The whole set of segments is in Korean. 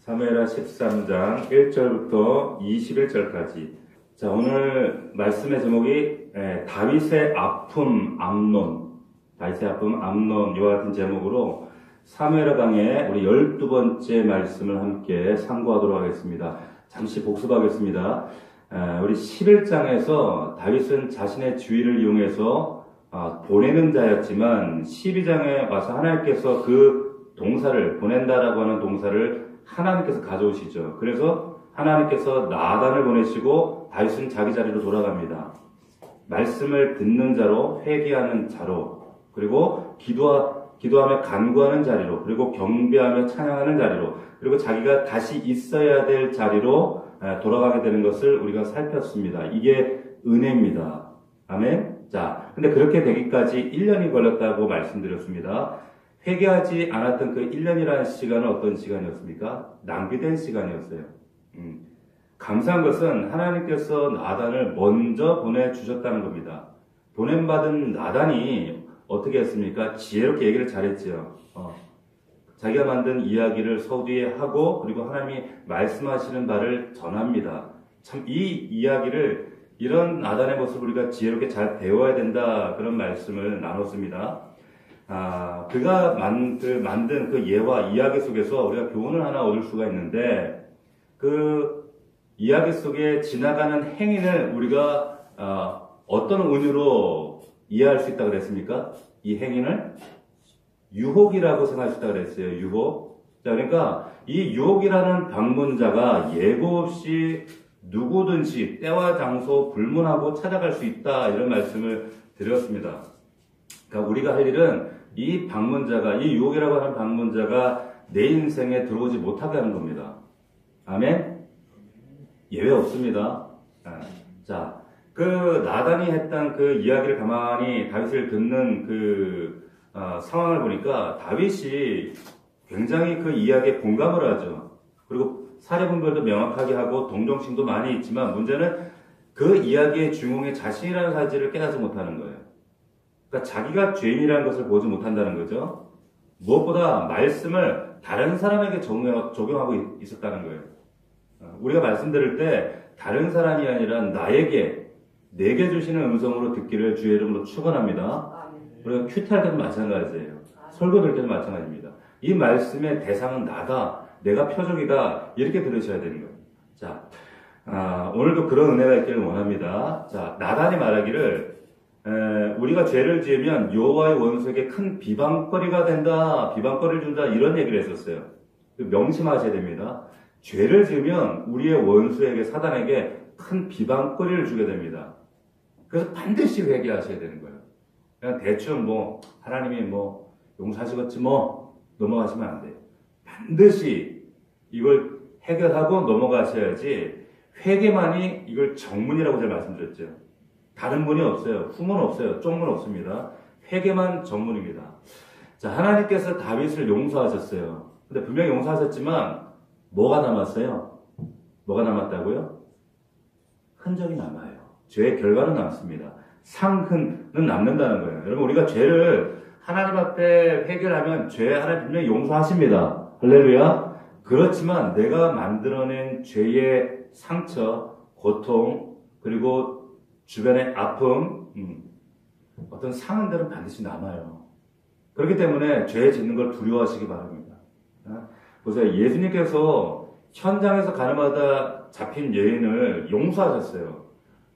사무엘하 13장 1절부터 21절까지. 자, 오늘 말씀의 제목이 다윗의 아픔 암논, 다윗의 아픔 암논 이와 같은 제목으로 사무엘하 강의 우리 12번째 말씀을 함께 상고하도록 하겠습니다. 잠시 복습하겠습니다. 우리 11장에서 다윗은 자신의 지위를 이용해서 보내는 자였지만 12장에 와서 하나님께서 그 동사를, 보낸다라고 하는 동사를 하나님께서 가져오시죠. 그래서 하나님께서 나단을 보내시고 다윗은 자기 자리로 돌아갑니다. 말씀을 듣는 자로, 회개하는 자로, 그리고 기도하며 간구하는 자리로, 그리고 경배하며 찬양하는 자리로, 그리고 자기가 다시 있어야 될 자리로 돌아가게 되는 것을 우리가 살폈습니다. 이게 은혜입니다. 아멘. 자, 근데 그렇게 되기까지 1년이 걸렸다고 말씀드렸습니다. 회개하지 않았던 그 1년이라는 시간은 어떤 시간이었습니까? 낭비된 시간이었어요. 감사한 것은 하나님께서 나단을 먼저 보내주셨다는 겁니다. 보냄받은 나단이 어떻게 했습니까? 지혜롭게 얘기를 잘했죠. 자기가 만든 이야기를 서두에 하고, 그리고 하나님이 말씀하시는 바를 전합니다. 참 이 이야기를, 이런 나단의 모습을 우리가 지혜롭게 잘 배워야 된다, 그런 말씀을 나눴습니다. 그가 만든 그 예와 이야기 속에서 우리가 교훈을 하나 얻을 수가 있는데, 그 이야기 속에 지나가는 행인을 우리가 어떤 은유로 이해할 수 있다고 그랬습니까? 이 행인을 유혹이라고 생각할 수 있다고 그랬어요. 유혹. 자, 그러니까 이 유혹이라는 방문자가 예고 없이 누구든지 때와 장소 불문하고 찾아갈 수 있다, 이런 말씀을 드렸습니다. 그러니까 우리가 할 일은 이 방문자가, 이 유혹이라고 하는 방문자가 내 인생에 들어오지 못하게 하는 겁니다. 아멘? 예외 없습니다. 자, 그 나단이 했던 그 이야기를 가만히 다윗을 듣는 그 상황을 보니까 다윗이 굉장히 그 이야기에 공감을 하죠. 그리고 사례분별도 명확하게 하고 동정심도 많이 있지만 문제는 그 이야기의 주인공이 자신이라는 사실을 깨닫지 못하는 거예요. 그러니까 자기가 죄인이라는 것을 보지 못한다는 거죠. 무엇보다 말씀을 다른 사람에게 적용하고 있었다는 거예요. 우리가 말씀 들을 때 다른 사람이 아니라 내게 주시는 음성으로 듣기를 주의 이름으로 축원합니다. 우리가 큐티할 때도 마찬가지예요. 설교 들 때도 마찬가지입니다. 이 말씀의 대상은 나다, 내가 표적이다, 이렇게 들으셔야 되는 거예요. 자, 오늘도 그런 은혜가 있기를 원합니다. 자, 나단이 말하기를 우리가 죄를 지으면 여호와의 원수에게 큰 비방거리가 된다, 비방거리를 준다, 이런 얘기를 했었어요. 명심하셔야 됩니다. 죄를 지으면 우리의 원수에게, 사단에게 큰 비방거리를 주게 됩니다. 그래서 반드시 회개하셔야 되는 거예요. 그냥 대충 하나님이 용서하시겠지 넘어가시면 안 돼요. 반드시 이걸 해결하고 넘어가셔야지, 회개만이 이걸 정문이라고 제가 말씀드렸죠. 다른 문이 없어요. 후문 없어요. 쪽문 없습니다. 회개만 정문입니다. 자, 하나님께서 다윗을 용서하셨어요. 근데 분명히 용서하셨지만 뭐가 남았어요? 뭐가 남았다고요? 흔적이 남아요. 죄의 결과는 남습니다. 상흔은 남는다는 거예요. 여러분, 우리가 죄를 하나님 앞에 회개하면 죄 하나님 분명히 용서하십니다. 할렐루야. 그렇지만 내가 만들어낸 죄의 상처, 고통, 그리고 주변의 아픔, 어떤 상흔들은 반드시 남아요. 그렇기 때문에 죄 짓는 걸 두려워하시기 바랍니다. 보세요. 예수님께서 현장에서 가늠하다 잡힌 여인을 용서하셨어요.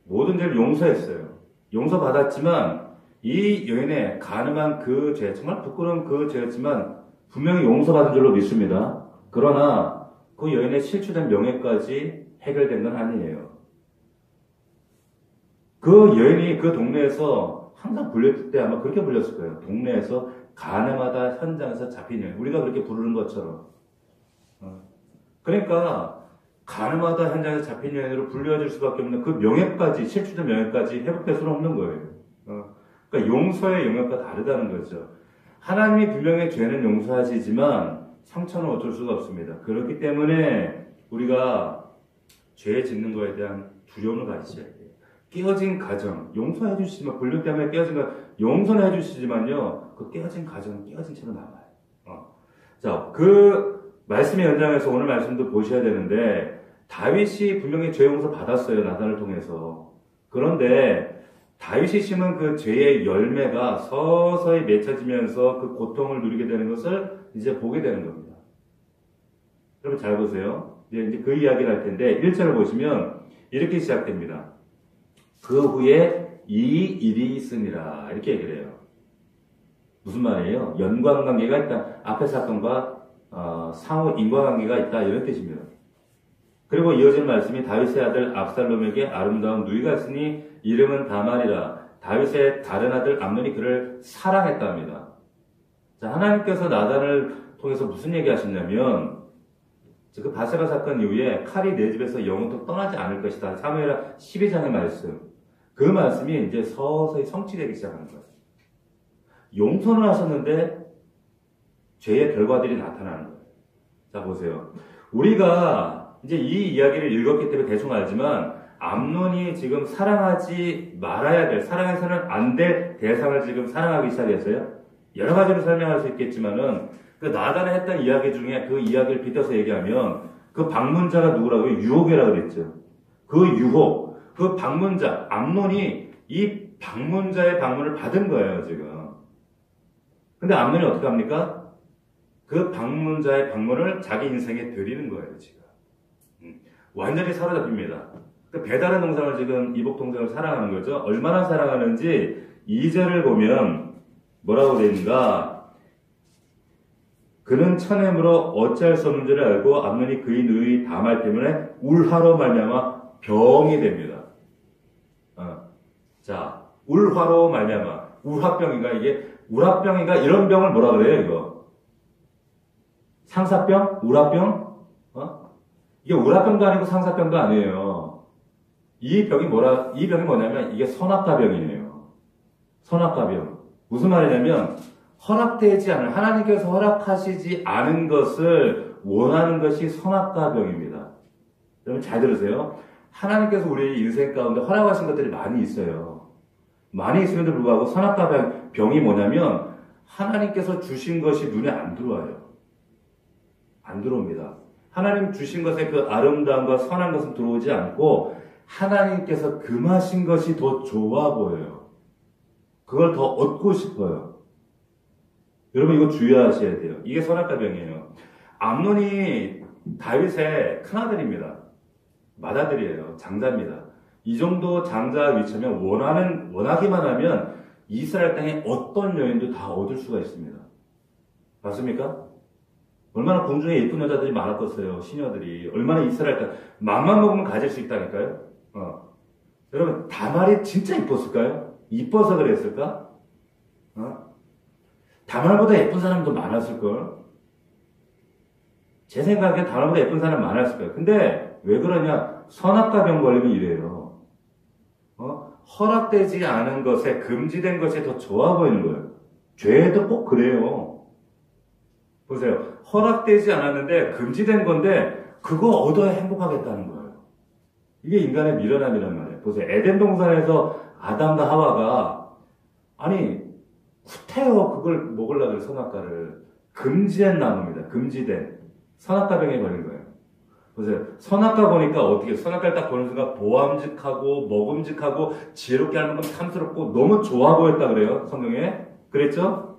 모든 죄를 용서했어요. 용서받았지만 이 여인의 가늠한 그 죄, 정말 부끄러운 그 죄였지만 분명히 용서받은 줄로 믿습니다. 그러나 그 여인의 실추된 명예까지 해결된 건 아니에요. 그 여인이 그 동네에서 항상 불렸을 때 아마 그렇게 불렸을 거예요. 동네에서 가늠하다 현장에서 잡힌 여인. 우리가 그렇게 부르는 것처럼. 그러니까 가늠하다 현장에서 잡힌 여인으로 불려질 수밖에 없는 그 명예까지, 실추된 명예까지 회복될 수는 없는 거예요. 그러니까 용서의 영역과 다르다는 거죠. 하나님이 분명히 죄는 용서하시지만 상처는 어쩔 수가 없습니다. 그렇기 때문에 우리가 죄 짓는 거에 대한 두려움을 가지셔야 돼요. 깨어진 가정, 용서해 주시지만, 불륜 때문에 깨어진 가정, 용서는 해 주시지만요, 그 깨어진 가정은 깨어진 채로 남아요. 자, 말씀의 연장에서 오늘 말씀도 보셔야 되는데 다윗이 분명히 죄 용서 받았어요. 나단을 통해서. 그런데 다윗이 심은 그 죄의 열매가 서서히 맺혀지면서 그 고통을 누리게 되는 것을 이제 보게 되는 겁니다. 여러분 잘 보세요. 이제 그 이야기를 할 텐데 1절을 보시면 이렇게 시작됩니다. 그 후에 이 일이 있으니라 이렇게 얘기를 해요. 무슨 말이에요? 연관관계가 있다. 앞의 사건과 상호 인과관계가 있다 이런 뜻입니다. 그리고 이어지는 말씀이 다윗의 아들 압살롬에게 아름다운 누이가 있으니 이름은 다말이라. 다윗의 다른 아들 암논이 그를 사랑했답니다. 자, 하나님께서 나단을 통해서 무슨 얘기 하셨냐면 그 바세바 사건 이후에 칼이 내 집에서 영원토록 떠나지 않을 것이다. 사무엘하 12장의 말씀. 그 말씀이 이제 서서히 성취되기 시작하는 거예요. 용서는 하셨는데 죄의 결과들이 나타나는 거예요. 자, 보세요. 우리가 이제 이 이야기를 읽었기 때문에 대충 알지만 암논이 지금 사랑하지 말아야 될, 사랑해서는 안 될 대상을 지금 사랑하기 시작했어요. 여러 가지로 설명할 수 있겠지만은 그 나단에 했던 이야기 중에 그 이야기를 빗대서 얘기하면 그 방문자가 누구라고요? 유혹이라고 그랬죠. 그 유혹, 그 방문자, 암논이 이 방문자의 방문을 받은 거예요, 지금. 근데 암논이 어떻게 합니까? 그 방문자의 방문을 자기 인생에 들이는 거예요, 지금. 완전히 사로잡힙니다. 그 배달의 동상을 지금 이복 동상을 사랑하는 거죠. 얼마나 사랑하는지 2절을 보면 뭐라고 되어 있는가? 그는 천햄으로 어찌할 수 없는 줄 알고 암논이 그의 누이 다말 때문에 울화로 말미암아 병이 됩니다. 자, 울화로 말미암아 울화병인가 이게 울화병인가 이런 병을 뭐라 그래요 이거? 상사병? 울화병? 이게 울화병도 아니고 상사병도 아니에요. 이 병이 뭐냐면 이게 선악과병이에요. 선악과병. 무슨 말이냐면 허락되지 않은 하나님께서 허락하시지 않은 것을 원하는 것이 선악과병입니다. 여러분 잘 들으세요. 하나님께서 우리 인생 가운데 허락하신 것들이 많이 있어요. 많이 있음에도 불구하고 선악과병이 뭐냐면 하나님께서 주신 것이 눈에 안 들어와요. 안 들어옵니다. 하나님 주신 것의 그 아름다움과 선한 것은 들어오지 않고 하나님께서 금하신 것이 더 좋아 보여요. 그걸 더 얻고 싶어요. 여러분 이거 주의하셔야 돼요. 이게 선악과병이에요. 암논이 다윗의 큰아들입니다. 맏아들이에요. 장자입니다. 이 정도 장자 위치면 원하기만 하면 이스라엘 땅에 어떤 여인도 다 얻을 수가 있습니다. 맞습니까? 얼마나 공중에 예쁜 여자들이 많았겠어요. 시녀들이. 얼마나 이스라엘 땅 맘만 먹으면 가질 수 있다니까요. 여러분 다말이 진짜 이뻤을까요? 이뻐서 그랬을까? 다말보다 예쁜 사람도 많았을걸? 제 생각에 다말보다 예쁜 사람 많았을 거예요. 근데 왜 그러냐? 선악과병 걸리면 이래요. 허락되지 않은 것에 금지된 것이 더 좋아 보이는 거예요. 죄도 꼭 그래요. 보세요. 허락되지 않았는데 금지된 건데 그거 얻어야 행복하겠다는 거예요. 이게 인간의 미련함이란 말이에요. 보세요. 에덴 동산에서 아담과 하와가 아니 구태여 그걸 먹으려고 해요. 선악과를. 금지된 나무입니다. 금지된. 선악과병에 걸린 거예요. 보세요. 선악과 보니까 어떻게 선악과를 딱 보는 순간 보암직하고 먹음직하고 지혜롭게 하는 건 탐스럽고 너무 좋아 보였다 그래요. 성경에. 그랬죠?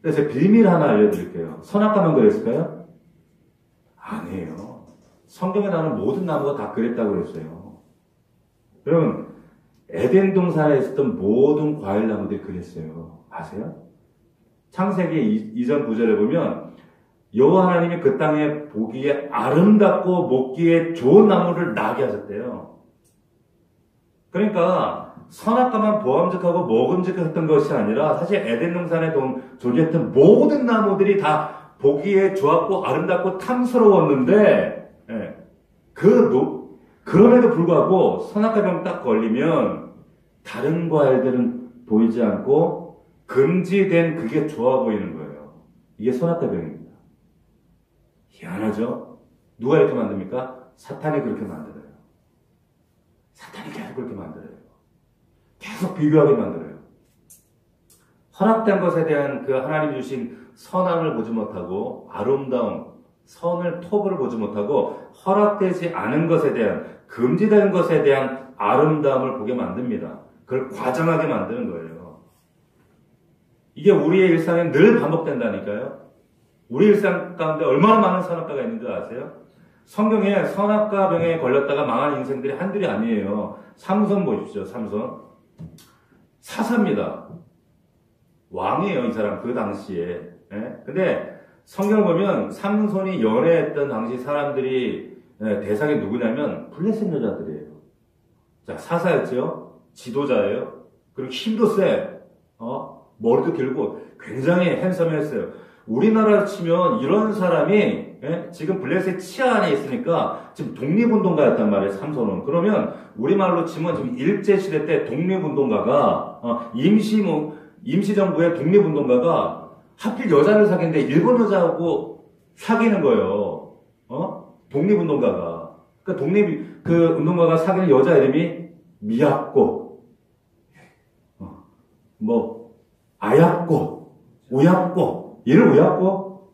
그래서 비밀 하나 알려드릴게요. 선악과만 그랬을까요? 아니에요. 성경에 나오는 모든 나무가 다 그랬다고 그랬어요. 여러분 에덴 동산에 있었던 모든 과일 나무들이 그랬어요. 아세요? 창세기 2장 9절에 보면 여호와 하나님이 그 땅에 보기에 아름답고 먹기에 좋은 나무를 나게 하셨대요. 그러니까 선악과만 보암직하고 먹음직했던 것이 아니라 사실 에덴 동산에 존재했던 모든 나무들이 다 보기에 좋았고 아름답고 탐스러웠는데 그럼에도 불구하고 선악과병 딱 걸리면 다른 과일들은 보이지 않고 금지된 그게 좋아 보이는 거예요. 이게 선악과병입니다. 희한하죠? 누가 이렇게 만듭니까? 사탄이 그렇게 만들어요. 사탄이 계속 그렇게 만들어요. 계속 비교하게 만들어요. 허락된 것에 대한 그 하나님 주신 선함을 보지 못하고 아름다움, 선을 토부를 보지 못하고 허락되지 않은 것에 대한, 금지된 것에 대한 아름다움을 보게 만듭니다. 그걸 과장하게 만드는 거예요. 이게 우리의 일상에 늘 반복된다니까요. 우리 일상 가운데 얼마나 많은 선악과가 있는 줄 아세요? 성경에 선악과 병에 걸렸다가 망한 인생들이 한둘이 아니에요. 삼손 보십시오. 삼손. 사사입니다. 왕이에요. 이 사람 그 당시에. 예? 근데 성경을 보면 삼손이 연애했던 당시 사람들이 대상이 누구냐면 블레셋 여자들이에요. 자, 사사였죠. 지도자예요. 그리고 힘도 세. 머리도 길고 굉장히 핸섬했어요. 우리나라로 치면 이런 사람이 지금 블레셋 치아 안에 있으니까 지금 독립운동가였단 말이에요. 삼손은. 그러면 우리말로 치면 지금 일제시대 때 독립운동가가 임시정부의 독립운동가가 하필 여자를 사귀는데 일본 여자하고 사귀는 거예요. 독립운동가가. 그러니까 그 운동가가 사귀는 여자 이름이 미야코, 아야코, 오야코. 얘를 오야코?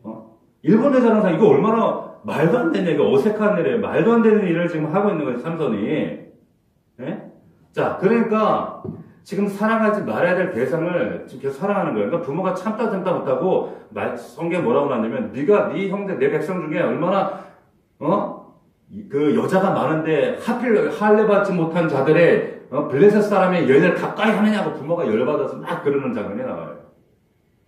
일본 여자랑 사귀, 이거 얼마나 말도 안 되는 얘기, 어색한 일이에요. 말도 안 되는 일을 지금 하고 있는 거예요, 삼손이. 예? 자, 그러니까 지금 사랑하지 말아야 될 대상을 지금 계속 사랑하는 거예요. 그러니까 부모가 참다 못하고 성경에 뭐라고 나왔냐면 네가 네 형제 내 백성 중에 얼마나 그 여자가 많은데 하필 할례 받지 못한 자들의 블레셋 사람의 여인을 가까이 하느냐고 부모가 열받아서 막 그러는 장면이 나와요.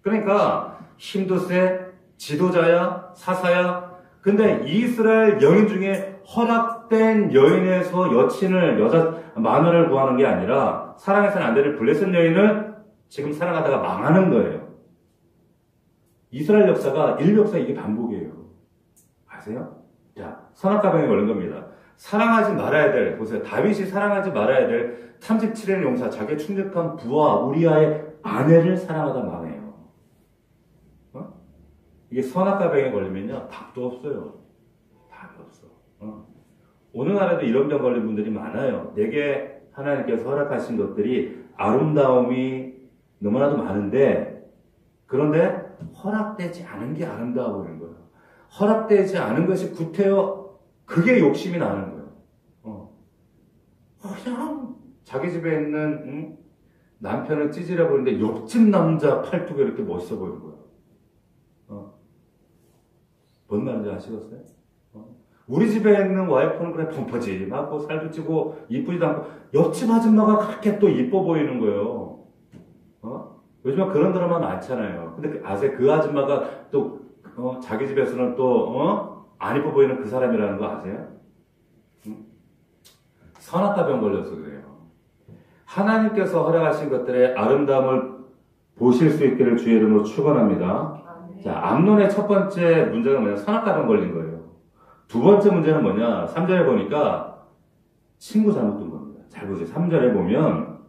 그러니까 힘도 세, 지도자야, 사사야. 근데 이스라엘 여인 중에 허락된 여인에서 여자 마누라를 구하는 게 아니라 사랑해서는 안 되는 블레셋 여인을 지금 사랑하다가 망하는 거예요. 이스라엘 역사가 인류 역사 이게 반복이에요. 아세요? 자, 선악과 병에 걸린 겁니다. 사랑하지 말아야 될, 보세요. 다윗이 사랑하지 말아야 될 37년 용사, 자기의 충직한 부하 우리아의 아내를 사랑하다 망해요. 이게 선악과 병에 걸리면요, 답도 없어요. 답이 없어. 오늘날에도 이런 병 걸린 분들이 많아요. 내게 하나님께서 허락하신 것들이 아름다움이 너무나도 많은데, 그런데 허락되지 않은 게 아름다워 보이는 거예요. 허락되지 않은 것이 구태여 그게 욕심이 나는 거예요. 그냥 자기 집에 있는 남편을 찌질해 보이는데 옆집 남자 팔뚝이 이렇게 멋있어 보이는 거예요. 뭔 말인지 아시겠어요? 우리 집에 있는 와이프는 그래 펑퍼짐하고 살도 찌고 이쁘지도 않고 옆집 아줌마가 그렇게 또 이뻐 보이는 거예요. 요즘에 그런 드라마 많잖아요. 근데 아세요? 그 아줌마가 또 자기 집에서는 또 안 이뻐 보이는 그 사람이라는 거 아세요? 선악과 병 걸려서 그래요. 하나님께서 허락하신 것들의 아름다움을 보실 수 있기를 주의 이름으로 축원합니다. 자, 암논의 첫 번째 문제가 뭐냐? 선악과 병 걸린 거예요. 두 번째 문제는 뭐냐? 3절에 보니까 친구 잘못 둔 겁니다. 잘 보세요. 3절에 보면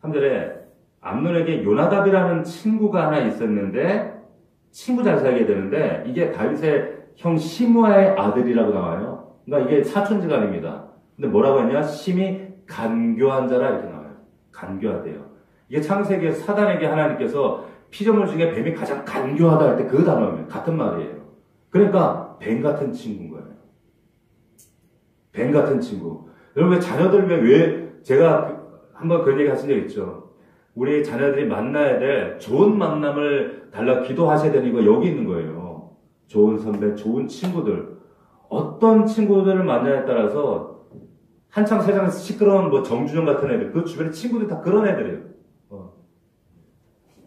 3절에 암논에게 요나답이라는 친구가 하나 있었는데 친구 잘 살게 되는데 이게 다윗의 형 시므아의 아들이라고 나와요. 그러니까 이게 사촌지간입니다. 근데 뭐라고 했냐? 심히 간교한 자라 이렇게 나와요. 간교하대요. 이게 창세기에서 사단에게 하나님께서 피조물 중에 뱀이 가장 간교하다 할 때 그 단어예요. 같은 말이에요. 그러니까 뱀 같은 친구인 거예요. 뱀 같은 친구. 여러분 자녀들 왜 제가 한번 그런 얘기 하신 적 있죠. 우리 자녀들이 만나야 될 좋은 만남을 달라 기도하셔야 되는 거 여기 있는 거예요. 좋은 선배, 좋은 친구들. 어떤 친구들을 만나냐에 따라서 한창 세상에서 시끄러운 정준영 같은 애들, 그 주변에 친구들 다 그런 애들이에요.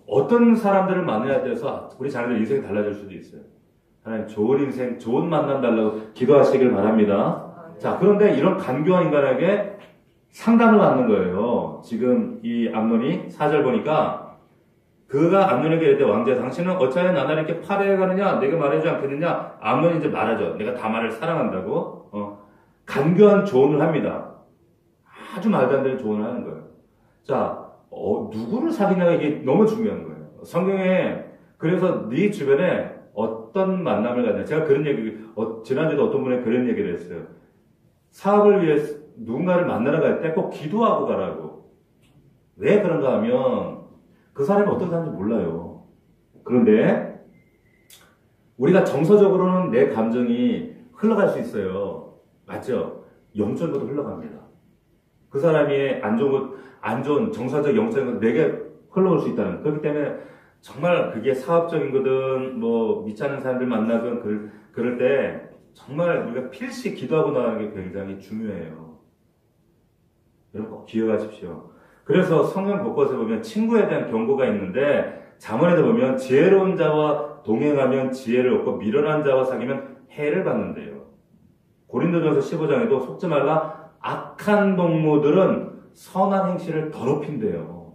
어떤 사람들을 만나야 돼서 우리 자녀들 인생이 달라질 수도 있어요. 하나님 좋은 인생, 좋은 만남 달라고 기도하시길 바랍니다. 자, 그런데 이런 간교한 인간에게 상담을 받는 거예요. 지금 이 암논이 4절 보니까 그가 암논에게 이르되 왕자 당신은 어찌하여 나를 이렇게 파대해 가느냐? 내가 말해주지 않겠느냐? 암논이 이제 말하죠. 내가 다말을 사랑한다고. 간교한 조언을 합니다. 아주 말도 안 되는 조언을 하는 거예요. 자, 누구를 사귀냐가 이게 너무 중요한 거예요. 성경에 그래서 네 주변에 어떤 만남을 갖냐. 제가 그런 얘기, 지난주에도 어떤 분이 그런 얘기를 했어요. 사업을 위해 누군가를 만나러 갈 때 꼭 기도하고 가라고. 왜 그런가 하면 그 사람이 어떤 사람인지 몰라요. 그런데 우리가 정서적으로는 내 감정이 흘러갈 수 있어요. 맞죠? 영적으로도 흘러갑니다. 그 사람이 안 좋은 정서적, 영적인 것 내게 흘러올 수 있다는. 그렇기 때문에 정말 그게 사업적인 거든, 뭐, 믿지 않는 사람들 만나든, 그럴 때 정말 우리가 필시 기도하고 나가는 게 굉장히 중요해요. 여러분 꼭 기억하십시오. 그래서 성경 곳곳에 보면 친구에 대한 경고가 있는데, 잠언에도 보면 지혜로운 자와 동행하면 지혜를 얻고 미련한 자와 사귀면 해를 받는데요. 고린도전서 15장에도 속지 말라 악한 동무들은 선한 행실을 더럽힌대요.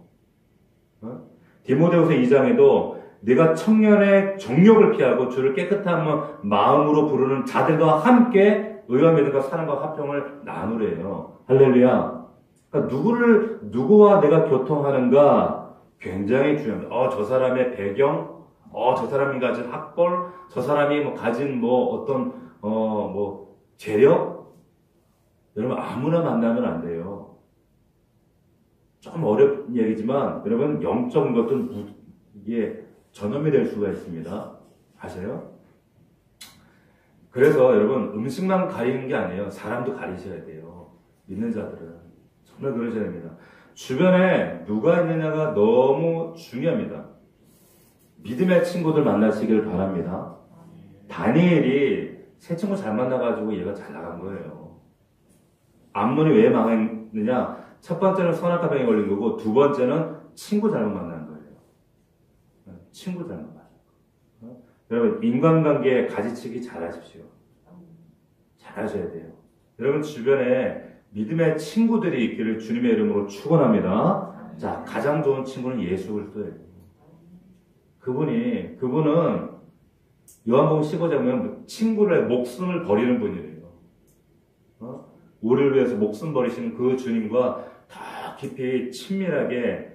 디모데후서 2장에도 네가 청년의 정욕을 피하고 주를 깨끗한 마음으로 부르는 자들과 함께 의와 믿음과 사랑과 화평을 나누래요. 할렐루야. 그러니까 누구와 내가 교통하는가 굉장히 중요합니다. 저 사람의 배경, 저 사람이 가진 학벌, 저 사람이 가진 어떤 재력, 여러분 아무나 만나면 안 돼요. 좀 어려운 얘기지만 여러분 영적인 것도 이게 전염이 될 수가 있습니다. 아세요? 그래서 여러분 음식만 가리는 게 아니에요. 사람도 가리셔야 돼요. 믿는 자들은 정말 그러셔야 됩니다. 주변에 누가 있느냐가 너무 중요합니다. 믿음의 친구들 만나시길 바랍니다. 다니엘이 새 친구 잘 만나가지고 얘가 잘 나간 거예요. 암논이 왜 망했느냐? 첫 번째는 선악과 병에 걸린 거고, 두 번째는 친구 잘못 만난 거예요. 친구 잘못 만난 거예요. 여러분, 인간관계에 가지치기 잘하십시오. 잘하셔야 돼요. 여러분, 주변에 믿음의 친구들이 있기를 주님의 이름으로 축원합니다. 자, 가장 좋은 친구는 예수 그리스도예요. 그분은 요한복음 15장에 보면 친구를 목숨을 버리는 분이래요. 우리를 위해서 목숨 버리시는 그 주님과 더 깊이 친밀하게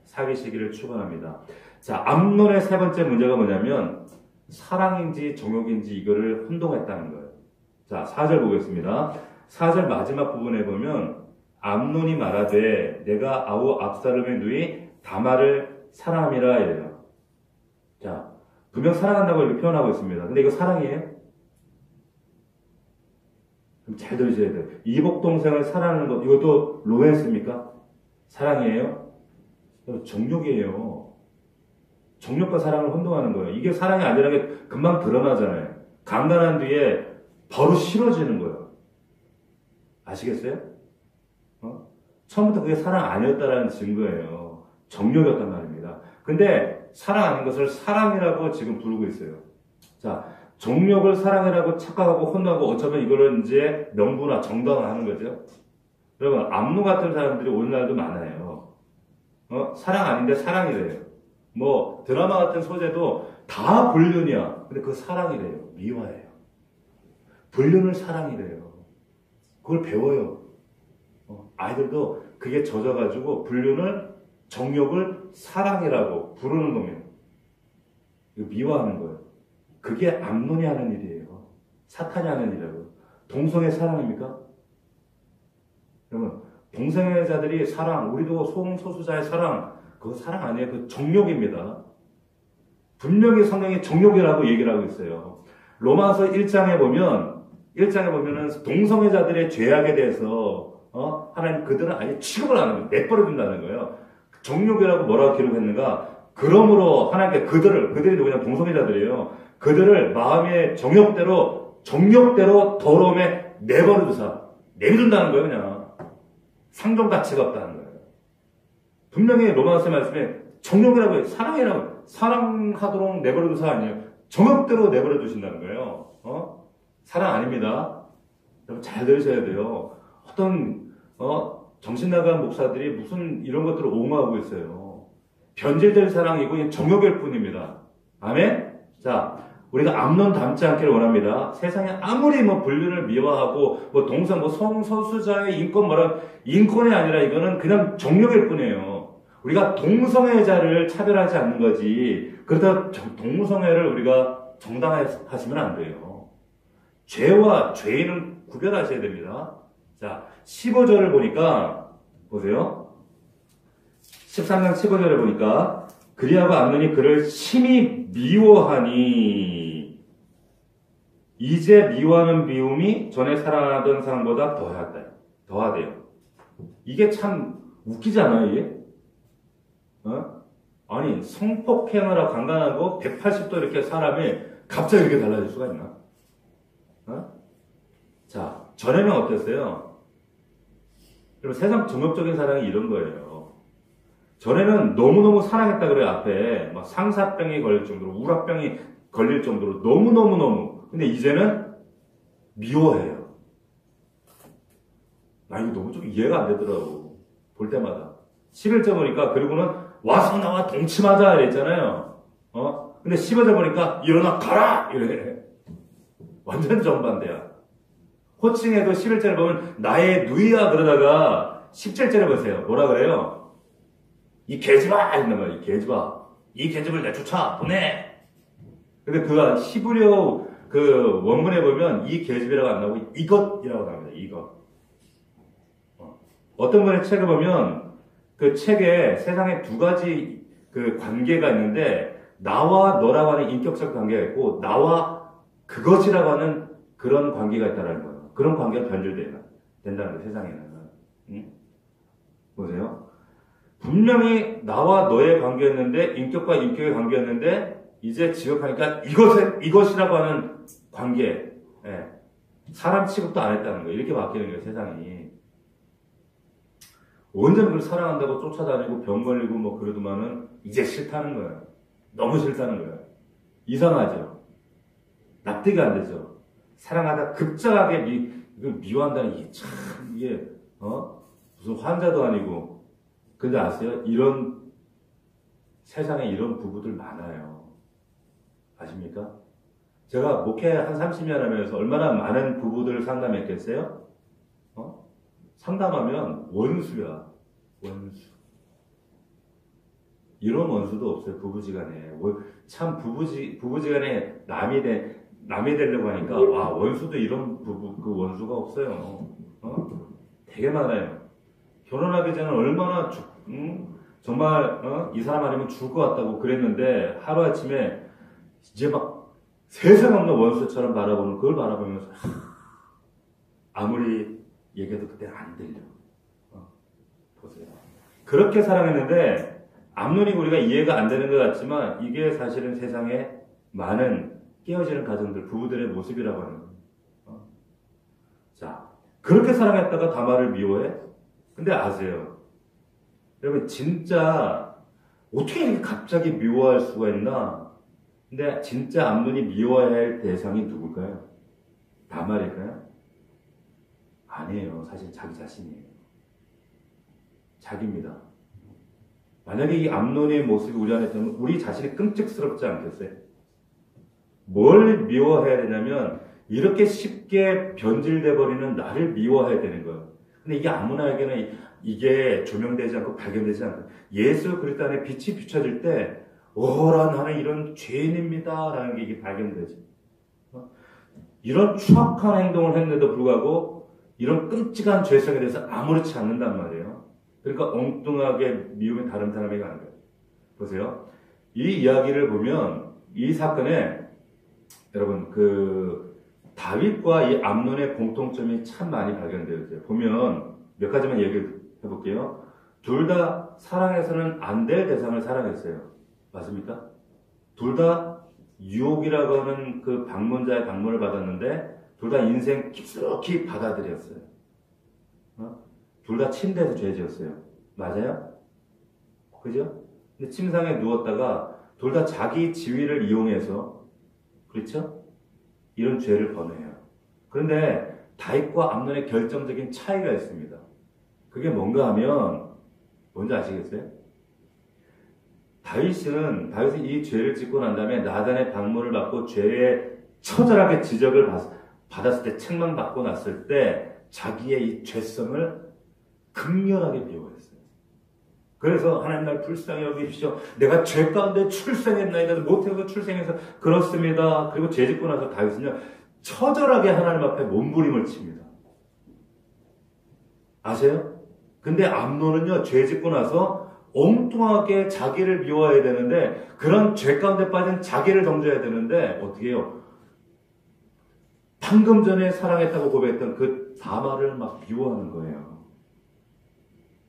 사귀시기를 축원합니다. 자, 암논의 세 번째 문제가 뭐냐면 사랑인지 정욕인지 이거를 혼동했다는 거예요. 자, 4절 보겠습니다. 4절 마지막 부분에 보면 암논이 말하되 내가 아우 압살롬의 누이 다말을 사랑함이라 이래요. 자, 분명 사랑한다고 이렇게 표현하고 있습니다. 근데 이거 사랑이에요? 그럼 잘 들으셔야 돼요. 이복 동생을 사랑하는 것, 이것도 로맨스입니까? 사랑이에요? 정욕이에요. 정욕과 사랑을 혼동하는 거예요. 이게 사랑이 아니라는 게 금방 드러나잖아요. 강간한 뒤에 바로 싫어지는 거예요. 아시겠어요? 처음부터 그게 사랑 아니었다라는 증거예요. 정욕이었단 말입니다. 근데 사랑 아닌 것을 사랑이라고 지금 부르고 있어요. 자, 정욕을 사랑이라고 착각하고 혼나고 어쩌면 이거를 이제 명분화, 정당화하는 거죠. 여러분, 암노 같은 사람들이 오늘날도 많아요. 사랑 아닌데 사랑이래요. 드라마 같은 소재도 다 불륜이야. 근데 그거 사랑이래요. 미화예요. 불륜을 사랑이래요. 그걸 배워요. 아이들도 그게 젖어가지고 불륜을, 정욕을 사랑이라고 부르는 겁니다. 이거 미화하는 거예요. 그게 암논이 하는 일이에요. 사탄이 하는 일이라고. 동성애 사랑입니까? 여러분, 동성애자들이 사랑, 우리도 소수자의 사랑, 그거 사랑 아니에요. 그 정욕입니다. 분명히 성경이 정욕이라고 얘기를 하고 있어요. 로마서 1장에 보면은 동성애자들의 죄악에 대해서 하나님 그들은 아예 취급을 안 하고 내버려 둔다는 거예요. 정욕이라고 뭐라고 기록했는가? 그러므로 하나님께 그들이 누구냐? 동성애자들이에요. 그들을 마음의 정욕대로 더러움에 내버려둔다는 거예요. 그냥 상종 가치가 없다는 거예요. 분명히 로마서 말씀에 정욕이라고 해요. 사랑하도록 내버려두사 아니에요. 정욕대로 내버려두신다는 거예요. 사랑 아닙니다. 여러분 잘 들으셔야 돼요. 어떤 정신나간 목사들이 무슨 이런 것들을 옹호하고 있어요. 변질될 사랑이고 그냥 정욕일 뿐입니다. 아멘? 자, 우리가 암논 닮지 않기를 원합니다. 세상에 아무리 불륜을 미화하고 동성 성소수자의 인권이 아니라 이거는 그냥 정욕일 뿐이에요. 우리가 동성애자를 차별하지 않는 거지. 그렇다고 동성애를 우리가 정당화하시면 안 돼요. 죄와 죄인은 구별하셔야 됩니다. 자, 15절을 보니까 보세요. 13장 15절을 보니까 그리하고 암논이 그를 심히 미워하니 이제 미워하는 미움이 전에 사랑하던 사람보다 더하대요. 이게 참 웃기지 않아요, 이게? 아니, 성폭행을 하고 강간하고 180도 이렇게 사람이 갑자기 이렇게 달라질 수가 있나? 자, 전에는 어땠어요? 그럼 세상 정욕적인 사랑이 이런 거예요. 전에는 너무너무 사랑했다 그래요, 앞에. 막 상사병이 걸릴 정도로, 우라병이 걸릴 정도로 너무너무너무. 근데 이제는 미워해요. 나 이거 너무 좀 이해가 안 되더라고. 볼 때마다. 11점 보니까, 그리고는 와서 나와 동침하자 이랬잖아요. 근데 15점 보니까 일어나 가라! 이래. 완전 정반대야. 호칭에도 11절을 보면 나의 누이야 그러다가 17절에 보세요. 뭐라 그래요? 이 계집아! 이런단 말이야. 이 계집아. 이 계집을 내쫓아! 보내! 근데 그 히브리어 그 원문에 보면 이 계집이라고 안 나오고 이것이라고 나옵니다. 이것. 어떤 분의 책을 보면 그 책에 세상에 두 가지 그 관계가 있는데 나와 너라고 하는 인격적 관계가 있고 나와 그것이라고 하는 그런 관계가 있다는 거예요. 그런 관계가 된다는 거예요. 세상에는. 응? 보세요. 분명히 나와 너의 관계였는데 인격과 인격의 관계였는데 이제 지역하니까 이것이라고 하는 관계. 예. 사람 취급도 안 했다는 거예요. 이렇게 바뀌는 거예요. 세상이. 언제나 그걸 사랑한다고 쫓아다니고 병 걸리고 뭐 그러더만은 이제 싫다는 거예요. 너무 싫다는 거예요. 이상하죠? 납득이 안 되죠? 사랑하다 급작하게 미워한다는 이게 무슨 환자도 아니고. 근데 아세요? 세상에 이런 부부들 많아요. 아십니까? 제가 목회 한 30년 하면서 얼마나 많은 부부들을 상담했겠어요? 상담하면 원수야. 원수. 이런 원수도 없어요. 부부지간에. 참 부부지간에 남이 되려고 하니까 와 원수도 이런 그 원수가 없어요. 되게 많아요. 결혼하기 전에 얼마나 정말 이 사람 아니면 죽을 것 같다고 그랬는데 하루아침에 이제 막 세상 없는 원수처럼 바라보는 그걸 바라보면서 아무리 얘기해도 그때 안 들려. 보세요. 그렇게 사랑했는데 암론이 우리가 이해가 안 되는 것 같지만 이게 사실은 세상에 많은 깨어지는 가정들, 부부들의 모습이라고 하는 거예요. 자, 그렇게 사랑했다가 다말을 미워해? 근데 아세요? 여러분 진짜 어떻게 이렇게 갑자기 미워할 수가 있나? 근데 진짜 암론이 미워해야 할 대상이 누굴까요? 다말일까요? 아니에요. 사실 자기 자신이에요. 자기입니다. 만약에 이 암론의 모습이 우리 안에 있다면 우리 자신이 끔찍스럽지 않겠어요? 뭘 미워해야 되냐면 이렇게 쉽게 변질돼 버리는 나를 미워해야 되는 거예요. 근데 이게 아무나에게는 이게 조명되지 않고 발견되지 않고 예수 그리스도 안에 빛이 비춰질 때 나는 이런 죄인입니다 라는 게 이게 발견되지. 이런 추악한 행동을 했는데도 불구하고 이런 끔찍한 죄성에 대해서 아무렇지 않는단 말이에요. 그러니까 엉뚱하게 미움이 다른 사람에게 가는 거예요. 보세요. 이 이야기를 보면 이 사건에 여러분 다윗과 이 암논의 공통점이 참 많이 발견되어 있어요. 보면 몇 가지만 얘기해 볼게요. 둘 다 사랑해서는 안 될 대상을 사랑했어요. 맞습니까? 둘 다 유혹이라고 하는 그 방문자의 방문을 받았는데 둘 다 인생 깊숙이 받아들였어요. 둘 다 침대에서 죄 지었어요. 맞아요? 그죠? 근데 침상에 누웠다가 둘 다 자기 지위를 이용해서 그렇죠? 이런 죄를 범해요. 그런데 다윗과 암논의 결정적인 차이가 있습니다. 그게 뭔가 하면 뭔지 아시겠어요? 다윗이 이 죄를 짓고 난 다음에 나단의 방문을 받고 죄에 처절하게 지적을 받았을 때 책망받고 났을 때 자기의 이 죄성을 극렬하게 미워했어요. 그래서 하나님 날 불쌍히 여기십시오. 내가 죄 가운데 출생했나이다. 못해서 출생해서 그렇습니다. 그리고 죄 짓고 나서 다윗은요 처절하게 하나님 앞에 몸부림을 칩니다. 아세요? 근데 암논은요 죄 짓고 나서 엉뚱하게 자기를 미워해야 되는데 그런 죄 가운데 빠진 자기를 정죄해야 되는데 어떻게 해요? 방금 전에 사랑했다고 고백했던 그 다말을 막 미워하는 거예요.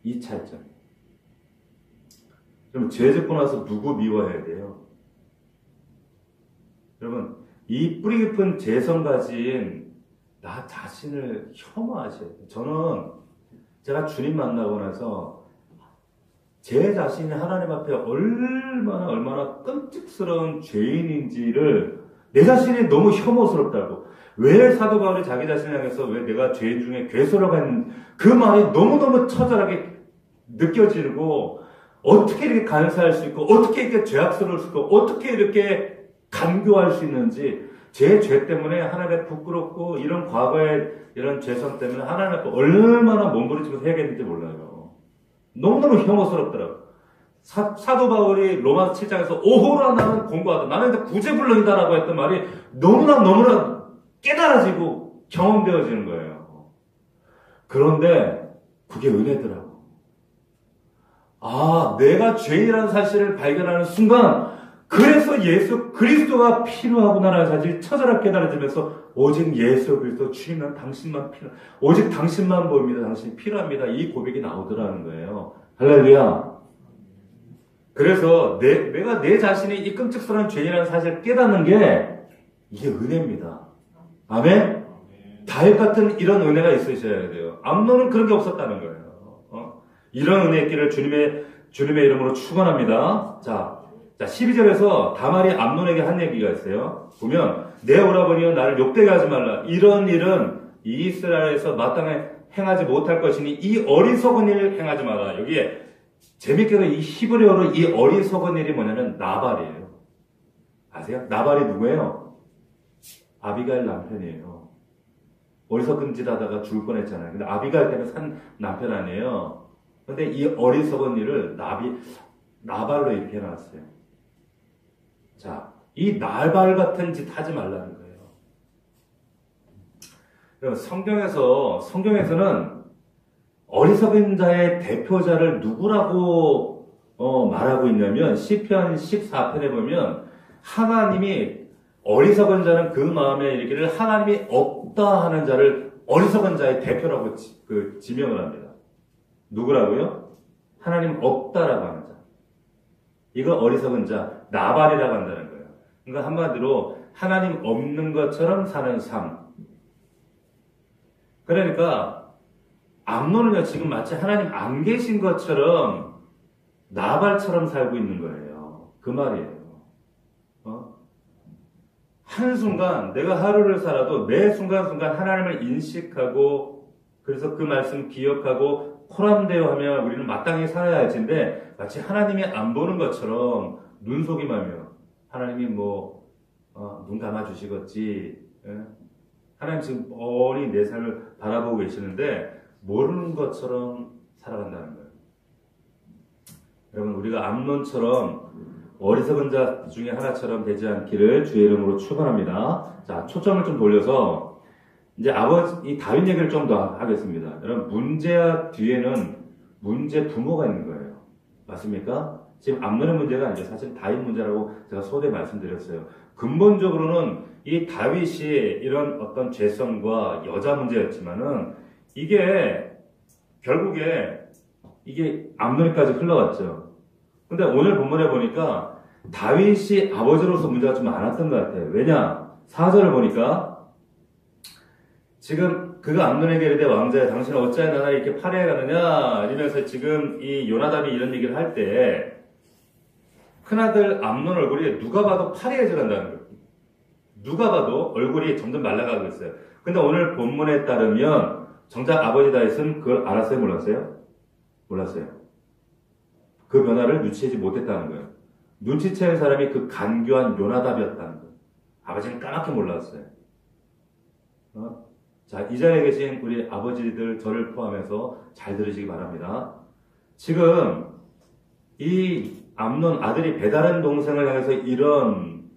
이 차이점. 그럼 죄 짓고 나서 누구 미워해야 돼요? 여러분, 이 뿌리 깊은 죄성 가진 나 자신을 혐오하셔야 돼요. 저는 제가 주님 만나고 나서 제 자신이 하나님 앞에 얼마나 끔찍스러운 죄인인지를 내 자신이 너무 혐오스럽다고. 왜 사도 바울이 자기 자신을 향해서 왜 내가 죄인 중에 괴수라고 했는지 그 말이 너무너무 처절하게 느껴지고 어떻게 이렇게 간사할 수 있고 어떻게 이렇게 죄악스러울 수 있고 어떻게 이렇게 간교할 수 있는지 제 죄 때문에 하나님께 부끄럽고 이런 과거의 이런 죄성 때문에 하나님 앞에 얼마나 몸부림치면서 해야겠는지 몰라요. 너무너무 혐오스럽더라고요. 사도 바울이 로마서 7장에서 오호라 나는 공고하다. 나는 이제 구제불능이다라고 했던 말이 너무나 깨달아지고 경험되어지는 거예요. 그런데 그게 은혜더라고. 아, 내가 죄인이라는 사실을 발견하는 순간 그래서 예수 그리스도가 필요하구나라는 사실이 처절하게 깨달아지면서 오직 예수 그리스도 주님은 당신만 오직 당신만 보입니다. 당신이 필요합니다. 이 고백이 나오더라는 거예요. 할렐루야. 그래서 내가 내 자신이 이 끔찍스러운 죄인이라는 사실을 깨닫는 게 이게 은혜입니다. 아멘? 다윗 같은 이런 은혜가 있으셔야 돼요. 암논은 그런 게 없었다는 거예요. 이런 은혜의 길을 주님의 이름으로 축원합니다. 자, 12절에서 다말이 암논에게 한 얘기가 있어요. 보면 내 오라버니여 나를 욕되게 하지 말라. 이런 일은 이스라엘에서 마땅히 행하지 못할 것이니 이 어리석은 일을 행하지 마라. 여기에 재밌게도 이 히브리어로 이 어리석은 일이 뭐냐면 나발이에요. 아세요? 나발이 누구예요? 아비가일 남편이에요. 어리석은 짓 하다가 죽을 뻔했잖아요. 근데 아비가일 때문에 산 남편 아니에요. 근데 이 어리석은 일을 나발로 이렇게 해놨어요. 자, 이 나발 같은 짓 하지 말라는 거예요. 성경에서는 어리석은 자의 대표자를 누구라고 말하고 있냐면 시편 14편에 보면 하나님이 어리석은 자는 그 마음에 이르기를 하나님이 없다 하는 자를 어리석은 자의 대표라고 지명을 합니다. 누구라고요? 하나님 없다라고 하는 자. 이거 어리석은 자, 나발이라고 한다는 거예요. 그러니까 한마디로 하나님 없는 것처럼 사는 삶. 그러니까 암논은요 지금 마치 하나님 안 계신 것처럼 나발처럼 살고 있는 거예요. 그 말이에요. 한순간 내가 하루를 살아도 매 순간순간 하나님을 인식하고 그래서 그 말씀 기억하고 포함되어 우리는 마땅히 살아야 할 텐데 마치 하나님이 안 보는 것처럼 눈속임하며 하나님이 눈 감아주시겠지. 하나님 지금 뻔히 내 삶을 바라보고 계시는데 모르는 것처럼 살아간다는 거예요. 여러분 우리가 암논처럼 어리석은 자 중에 하나처럼 되지 않기를 주의 이름으로 축원합니다. 자, 초점을 좀 돌려서 이제 이 다윗 얘기를 좀 더 하겠습니다. 여러분 문제와 뒤에는 문제 부모가 있는 거예요. 맞습니까? 지금 암논의 문제가 아니죠. 사실 다윗 문제라고 제가 소대 말씀드렸어요. 근본적으로는 이 다윗이 이런 어떤 죄성과 여자 문제였지만은 이게 결국에 이게 암논까지 흘러갔죠. 근데 오늘 본문에 보니까 다윗이 아버지로서 문제가 좀 많았던 것 같아요. 왜냐? 4절을 보니까 지금 그가 암논에게 이르되 왕자야 당신은 어찌하여 나를 이렇게 파리해 가느냐 이러면서 지금 이 요나답이 이런 얘기를 할 때 큰아들 암논 얼굴이 누가 봐도 파리해져 간다는 거예요. 누가 봐도 얼굴이 점점 말라가고 있어요. 근데 오늘 본문에 따르면 정작 아버지 다윗은 그걸 알았어요? 몰랐어요? 몰랐어요. 그 변화를 눈치채지 못했다는 거예요. 눈치채는 사람이 그 간교한 요나답이었다는 거예요. 아버지는 까맣게 몰랐어요. 자, 이 자리에 계신 우리 아버지들 저를 포함해서 잘 들으시기 바랍니다. 지금 이 암논 아들이 배다른 동생을 향해서 이런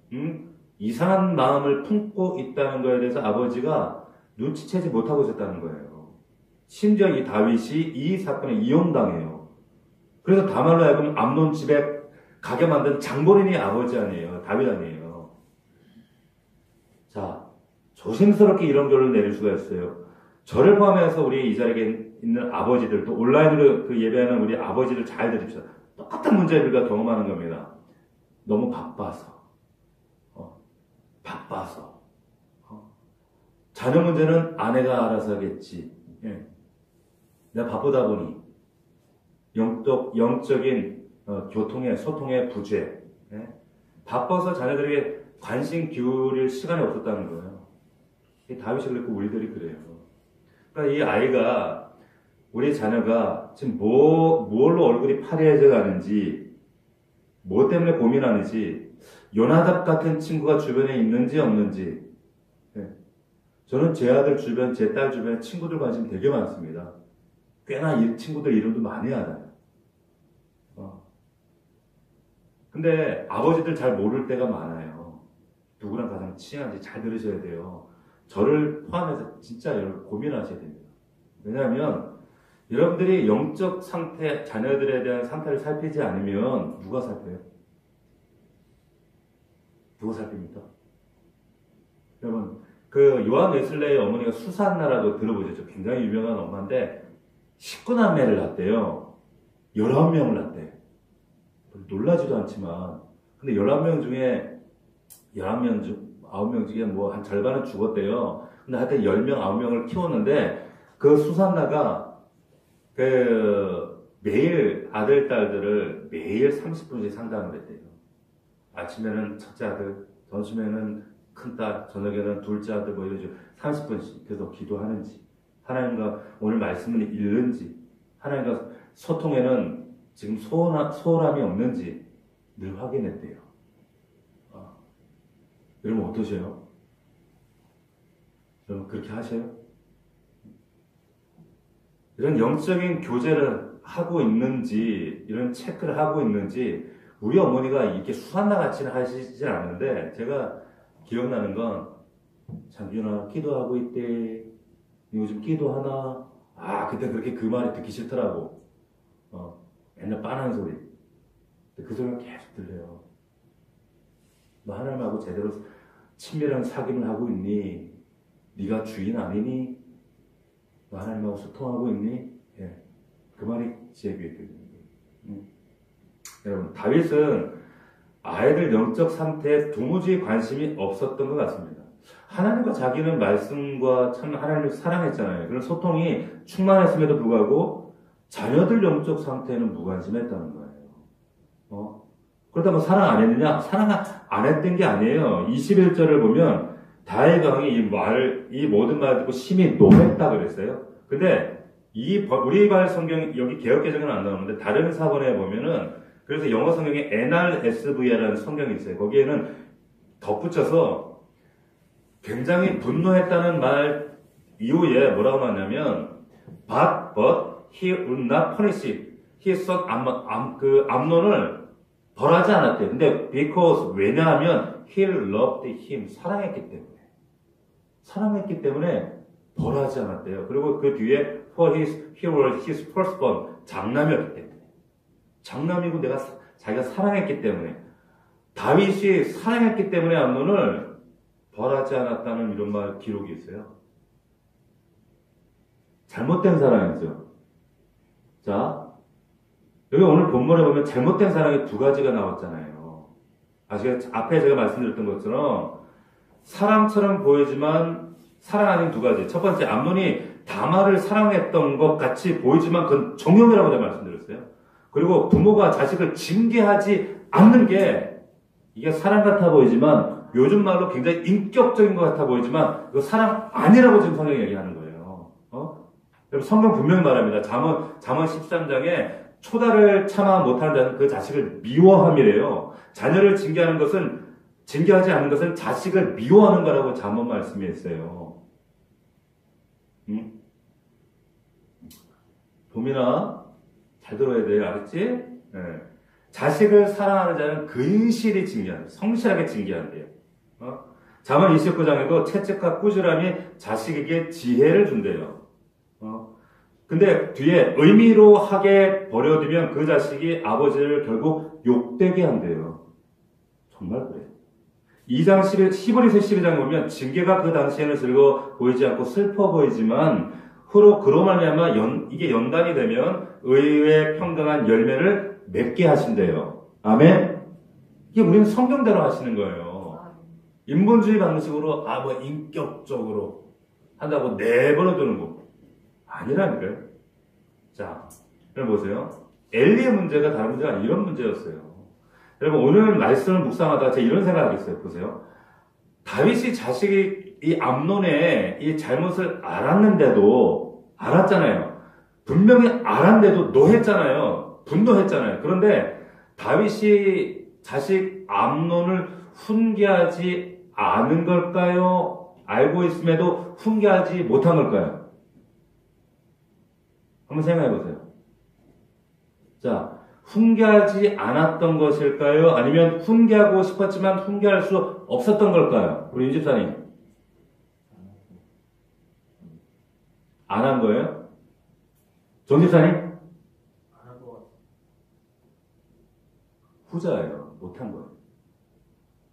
이상한 마음을 품고 있다는 것에 대해서 아버지가 눈치채지 못하고 있었다는 거예요. 심지어 이 다윗이 이 사건에 이용당해요. 그래서 다말로 하여금 암논 집에 가게 만든 장본인이 아버지 아니에요. 다윗 아니에요. 자, 조심스럽게 이런 결론을 내릴 수가 있어요. 저를 포함해서 우리 이 자리에 있는 아버지들, 또 온라인으로 그 예배하는 우리 아버지들 잘 들읍시다. 똑같은 문제를 우리가 경험하는 겁니다. 너무 바빠서. 바빠서. 자녀 문제는 아내가 알아서 하겠지. 예. 내가 바쁘다 보니. 영적인 교통의, 소통의 부재. 예. 바빠서 자녀들에게 관심 기울일 시간이 없었다는 거예요. 다윗이 그랬고 우리들이 그래요. 그러니까 이 아이가, 우리 자녀가 지금 뭘로 얼굴이 파래져 가는지, 뭐 때문에 고민하는지, 요나답 같은 친구가 주변에 있는지 없는지. 네. 저는 제 아들 주변, 제 딸 주변에 친구들 관심 되게 많습니다. 꽤나 이 친구들 이름도 많이 알아요. 근데 아버지들 잘 모를 때가 많아요. 누구랑 가장 친한지 잘 들으셔야 돼요. 저를 포함해서 진짜 여러분 고민하셔야 됩니다. 왜냐하면 여러분들이 영적 상태, 자녀들에 대한 상태를 살피지 않으면 누가 살펴요? 누가 살핍니까? 여러분, 그 요한 웨슬레의 어머니가 수산나라고 들어보셨죠? 굉장히 유명한 엄마인데 19남매를 낳았대요. 19명을 낳았대. 놀라지도 않지만, 근데 19명 중에 9명 중에 뭐 한 절반은 죽었대요. 근데 하여튼 10명, 9명을 키웠는데 그 수산나가 매일 아들, 딸들을 매일 30분씩 상담을 했대요. 아침에는 첫째 아들, 점심에는 큰딸, 저녁에는 둘째 아들 뭐 이런 식으로 30분씩 계속 기도하는지, 하나님과 오늘 말씀을 읽는지, 하나님과 소통에는 지금 소홀함이 없는지 늘 확인했대요. 여러분 어떠세요? 여러분 그렇게 하세요? 이런 영적인 교제를 하고 있는지, 이런 체크를 하고 있는지, 우리 어머니가 이렇게 수산나 같이는 하시지 않는데, 제가 기억나는 건, 장균아, 기도하고 있대. 요즘 기도하나? 그때 그렇게 그 말이 듣기 싫더라고. 맨날 빤한 소리. 그 소리가 계속 들려요. 너 하나님하고 제대로 친밀한 사귐을 하고 있니? 네가 주인 아니니? 너 하나님하고 소통하고 있니? 예. 그 말이 제 귀에 들립니다. 여러분, 다윗은 아이들 영적 상태에 도무지 관심이 없었던 것 같습니다. 하나님과 자기는 말씀과 참 하나님을 사랑했잖아요. 그런 소통이 충만했음에도 불구하고 자녀들 영적 상태에는 무관심했다는 거예요. 그렇다면 사랑 안 했느냐? 사랑 안 했던 게 아니에요. 21절을 보면 다윗 왕이 이 모든 말을 듣고 심히 노했다 그랬어요. 근데 우리 발 성경, 여기 개역개정은 안 나오는데 다른 사본에 보면은, 그래서 영어 성경에 NRSV라는 성경이 있어요. 거기에는 덧붙여서 굉장히 분노했다는 말 이후에 뭐라고 하냐면, but he would not punish it. He sought 암논을 벌하지 않았대요. 근데 because, 왜냐하면 he loved him. 사랑했기 때문에 벌하지 않았대요. 그리고 그 뒤에 for he was his firstborn. 장남이었기 때문에. 장남이고 자기가 사랑했기 때문에. 다윗이 사랑했기 때문에 암논을 벌하지 않았다는 이런 말 기록이 있어요. 잘못된 사랑이죠. 자, 여기 오늘 본문에 보면 잘못된 사랑이 두 가지가 나왔잖아요. 앞에 제가 말씀드렸던 것처럼 사랑처럼 보이지만 사랑 아닌 두 가지. 첫 번째, 암논이 다말을 사랑했던 것 같이 보이지만 그건 정욕이라고 제가 말씀드렸어요. 그리고 부모가 자식을 징계하지 않는 게 이게 사랑 같아 보이지만, 요즘 말로 굉장히 인격적인 것 같아 보이지만 이거 사랑 아니라고 지금 성경이 얘기하는 거예요. 여러분 성경 분명히 말합니다. 잠언 13장에 초다를 참아 못하는 자는 그 자식을 미워함이래요. 자녀를 징계하지 않는 것은 자식을 미워하는 거라고 잠언 말씀이 있어요. 봄이나 잘 들어야 돼요. 알았지? 네. 자식을 사랑하는 자는 근실히 징계한다. 성실하게 징계한대요. 잠언 29장에도 채찍과 꾸지람이 자식에게 지혜를 준대요. 근데 뒤에 의미로 하게 버려두면 그 자식이 아버지를 결국 욕되게 한대요. 정말 그래요. 2장 11에서 12장 보면 징계가 그 당시에는 즐거워 보이지 않고 슬퍼 보이지만 후로 그로 말미암아 이게 연단이 되면 의의 평강한 열매를 맺게 하신대요. 아멘? 이게 우리는 성경대로 하시는 거예요. 인본주의 방식으로 뭐 인격적으로 한다고 내버려 두는 거 아니라니까요. 자, 여러분 보세요. 엘리의 문제가 다른 문제가 아니라 이런 문제였어요. 여러분 오늘 말씀을 묵상하다가 제가 이런 생각을 하겠어요. 보세요. 다윗이 자식이 이 암논의 이 잘못을 알았잖아요. 분명히 알았는데도 노했잖아요. 분노했잖아요. 그런데 다윗이 자식 암논을 훈계하지 않은 걸까요? 알고 있음에도 훈계하지 못한 걸까요? 한번 생각해 보세요. 자, 훈계하지 않았던 것일까요? 아니면 훈계하고 싶었지만 훈계할 수 없었던 걸까요? 우리 윤집사님. 안 한 거예요? 정집사님? 안 한 것 같아요. 후자예요. 못한 거예요.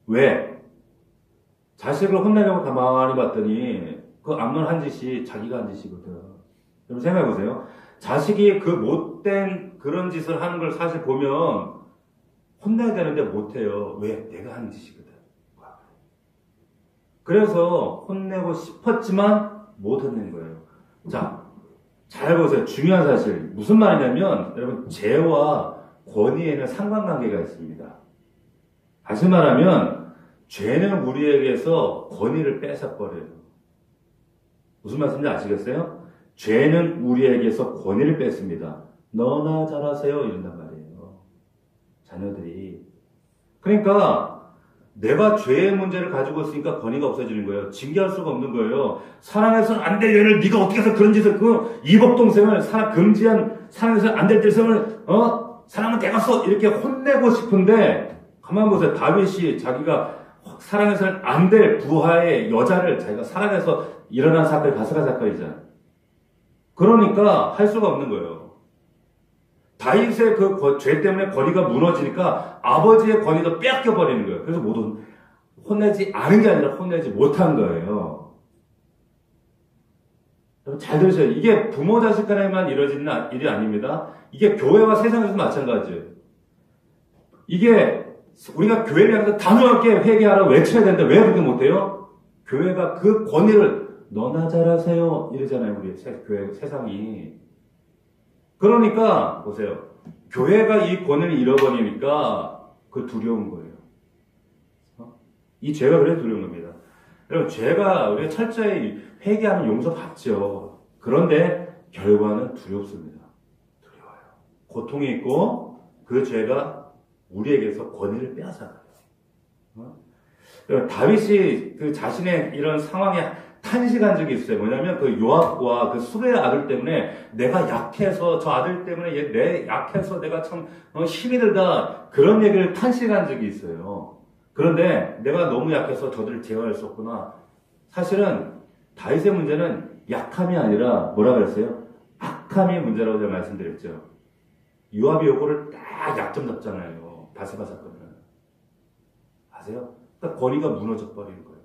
왜? 자식을 혼내려고 가만히 봤더니 그 암론 한 짓이 자기가 한 짓이거든. 여러분 생각해 보세요. 자식이 그 못된 그런 짓을 하는 걸 사실 보면 혼내야 되는데 못해요. 왜? 내가 하는 짓이거든. 그래서 혼내고 싶었지만 못 혼낸 거예요. 자, 잘 보세요. 중요한 사실. 무슨 말이냐면 여러분 죄와 권위에는 상관관계가 있습니다. 다시 말하면 죄는 우리에게서 권위를 뺏어버려요. 무슨 말씀인지 아시겠어요? 죄는 우리에게서 권위를 뺏습니다. 너나 잘하세요 이런단 말이에요. 자녀들이. 그러니까 내가 죄의 문제를 가지고 있으니까 권위가 없어지는 거예요. 징계할 수가 없는 거예요. 사랑해서는 안 될 얘를 네가 어떻게 해서 그런 짓을 이복동생을 금지한 사랑해서는 안 될 짓을 사랑은 내가 써 이렇게 혼내고 싶은데 가만 보세요. 다윗이 자기가 사랑해서는 안 될 부하의 여자를 자기가 사랑해서 일어난 사건이 가스가 사건이잖아요. 그러니까 할 수가 없는 거예요. 다윗의 그 죄 때문에 권위가 무너지니까 아버지의 권위도 빼앗겨 버리는 거예요. 그래서 모두 혼내지 않은 게 아니라 혼내지 못한 거예요. 잘 들으세요. 이게 부모 자식 간에만 이루어지는 일이 아닙니다. 이게 교회와 세상에서도 마찬가지예요. 이게 우리가 교회를 향해서 단호하게 회개하라고 외쳐야 되는데 왜 그렇게 못해요? 교회가 그 권위를 너나 잘하세요 이러잖아요. 우리 교회 세상이. 그러니까 보세요. 교회가 이 권위를 잃어버리니까 그 두려운 거예요. 이 죄가 그래서 두려운 겁니다. 여러분 죄가 우리가 철저히 회개하면 용서받죠. 그런데 결과는 두렵습니다. 두려워요. 고통이 있고 그 죄가 우리에게서 권위를 빼앗아가요. 다윗이 그 자신의 이런 상황에 탄식한 적이 있어요. 뭐냐면 그 요압과 그 수레의 아들 때문에 내가 약해서 저 아들 때문에 약해서 내가 참 힘이 들다 그런 얘기를 탄식한 적이 있어요. 그런데 내가 너무 약해서 저들을 제어할 수 없구나. 사실은 다윗의 문제는 약함이 아니라 뭐라 그랬어요? 악함이 문제라고 제가 말씀드렸죠. 요압이 요거를 딱 약점 잡잖아요. 바세바 사건을. 아세요? 딱 권위가 무너져 버리는 거예요.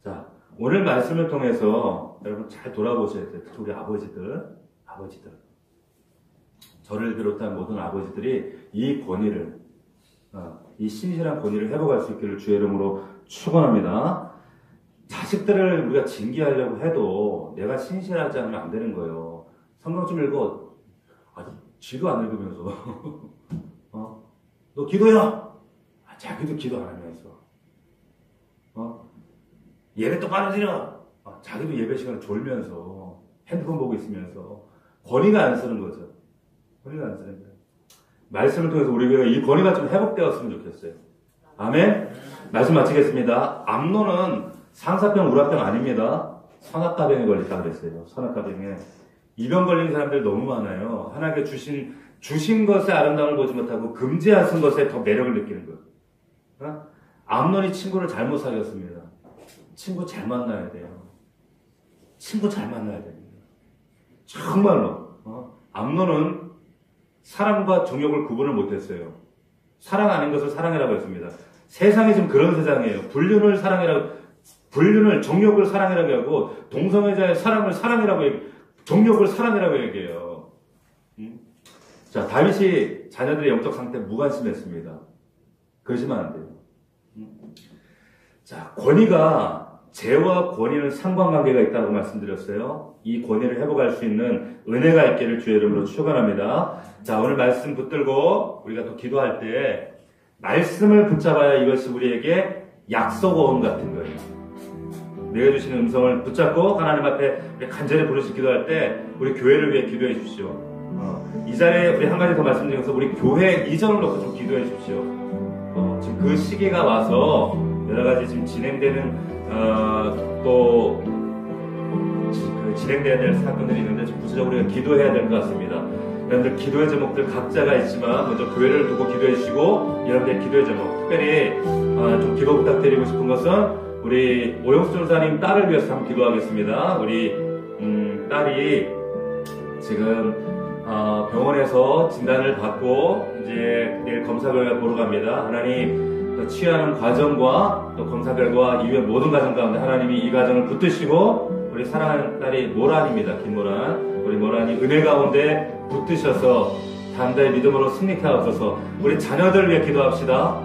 자, 오늘 말씀을 통해서 여러분 잘 돌아보셔야 돼요. 특히 우리 아버지들. 저를 비롯한 모든 아버지들이 이 권위를, 이 신실한 권위를 회복할 수 있기를 주의 이름으로 축원합니다. 자식들을 우리가 징계하려고 해도 내가 신실하지 않으면 안 되는 거예요. 성경 좀 읽어. 지도 안 읽으면서. 너 기도야! 자기도 기도 안 하면서. 예배 똑바로 드려! 자기도 예배 시간에 졸면서, 핸드폰 보고 있으면서, 권위가 안 쓰는 거죠. 권위가 안 쓰는 거예요. 말씀을 통해서 우리가 이 권위가 좀 회복되었으면 좋겠어요. 아멘? 말씀 마치겠습니다. 암논은 상사병, 우라병 아닙니다. 선악가병에 걸렸다 그랬어요. 선악가병에. 이 병 걸린 사람들 너무 많아요. 하나님께 주신 것의 아름다움을 보지 못하고 금지하신 것에 더 매력을 느끼는 거예요. 암논이 친구를 잘못 사귀었습니다. 친구 잘 만나야 돼요. 친구 잘 만나야 됩니다. 정말로. 암논은 사랑과 정욕을 구분을 못했어요. 사랑하는 것을 사랑이라고 했습니다. 세상이 지금 그런 세상이에요. 불륜을 정욕을 사랑이라고 하고, 동성애자의 사랑을 사랑이라고 정욕을 사랑이라고 얘기해요. 자, 다윗이 자녀들의 영적 상태에 무관심했습니다. 그러시면 안 돼요. 자, 권위가 죄와 권위는 상관관계가 있다고 말씀드렸어요. 이 권위를 회복할 수 있는 은혜가 있기를 주의 이름으로 축원합니다. 자, 오늘 말씀 붙들고 우리가 또 기도할 때 말씀을 붙잡아야 이것이 우리에게 약속어음 같은 거예요. 내가 주시는 음성을 붙잡고 하나님 앞에 간절히 부르시 기도할 때 우리 교회를 위해 기도해 주십시오. 이 자리에 우리 한 가지 더 말씀드리면서 우리 교회 이전을 놓고 좀 기도해 주십시오. 지금 그 시기가 와서 여러 가지 지금 진행되는 또 진행돼야 될 사건들이 있는데 좀 구체적으로 우리가 기도해야 될 것 같습니다. 여러분들 기도의 제목들 각자가 있지만 먼저 교회를 두고 기도해 주시고 여러분들의 기도의 제목 특별히 좀 기도 부탁드리고 싶은 것은 우리 오영수 전사님 딸을 위해서 한번 기도하겠습니다. 우리 딸이 지금 병원에서 진단을 받고 이제 내일 검사 결과 보러 갑니다. 하나님 치유하는 과정과 또 검사 결과 이후의 모든 과정 가운데 하나님이 이 과정을 붙드시고 우리 사랑하는 딸이 모란입니다. 김모란. 우리 모란이 은혜 가운데 붙드셔서 단단히 믿음으로 승리케 하옵소서. 우리 자녀들 위해 기도합시다.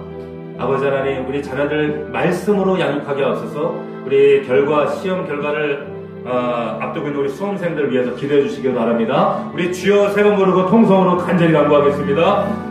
아버지 하나님, 우리 자녀들 말씀으로 양육하게 하옵소서. 우리 시험 결과를 앞두고 있는 우리 수험생들 위해서 기도해 주시기 바랍니다. 우리 주여 세 번 부르고 통성으로 간절히 간구하겠습니다.